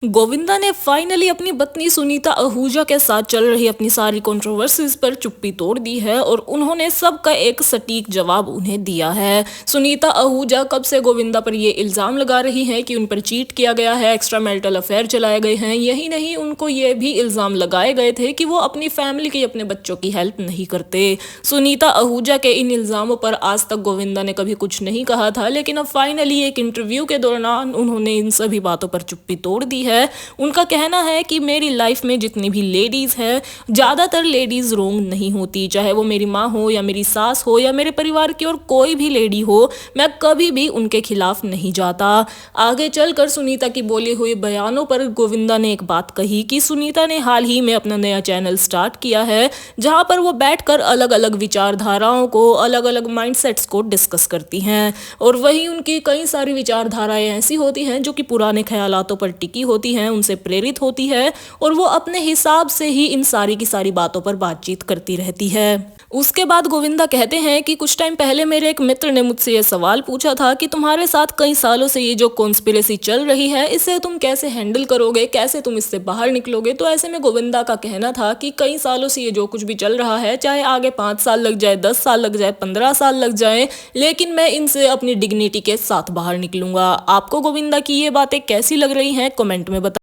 गोविंदा ने फाइनली अपनी पत्नी सुनीता आहूजा के साथ चल रही अपनी सारी कंट्रोवर्सीज पर चुप्पी तोड़ दी है और उन्होंने सबका एक सटीक जवाब उन्हें दिया है। सुनीता आहूजा कब से गोविंदा पर ये इल्जाम लगा रही हैं कि उन पर चीट किया गया है, एक्स्ट्रा मैरिटल अफेयर चलाए गए हैं। यही नहीं, उनको ये भी इल्जाम लगाए गए थे कि वो अपनी फैमिली की, अपने बच्चों की हेल्प नहीं करते। सुनीता आहूजा के इन इल्जामों पर आज तक गोविंदा ने कभी कुछ नहीं कहा था, लेकिन अब फाइनली एक इंटरव्यू के दौरान उन्होंने इन सभी बातों पर चुप्पी तोड़ दी है। उनका कहना है कि मेरी लाइफ में जितनी भी लेडीज हैं, ज्यादातर लेडीज रोंग नहीं होती, चाहे वो मेरी माँ हो या मेरी सास हो या मेरे परिवार की और कोई भी लेडी हो, मैं कभी भी उनके खिलाफ नहीं जाता। आगे चलकर सुनीता की बोली हुई बयानों पर गोविंदा ने एक बात कही कि सुनीता ने हाल ही में अपना नया चैनल स्टार्ट किया है, जहां पर वो बैठकर अलग अलग विचारधाराओं को, अलग अलग माइंडसेट्स को डिस्कस करती हैं। और वहीं उनकी कई सारी विचारधाराएं ऐसी होती हैं जो कि पुराने ख्यालातों पर टिकी होती हैं, उनसे प्रेरित होती है और वो अपने हिसाब से ही इन सारी की सारी बातों पर बातचीत करती रहती है। उसके बाद गोविंदा कहते हैं कि कुछ टाइम पहले मेरे एक मित्र ने मुझसे ये सवाल पूछा था कि तुम्हारे साथ कई सालों से ये जो कॉन्स्पिरेसी चल रही है, इसे तुम कैसे हैंडल करोगे, कैसे तुम इससे बाहर निकलोगे। तो ऐसे में गोविंदा का कहना था कि कई सालों से ये जो कुछ भी चल रहा है, चाहे आगे 5 साल लग जाए, 10 साल लग जाए, 15 साल लग जाए, लेकिन मैं इनसे अपनी डिग्निटी के साथ बाहर निकलूंगा। आपको गोविंदा की ये बातें कैसी लग रही हैं, कमेंट में बताएं।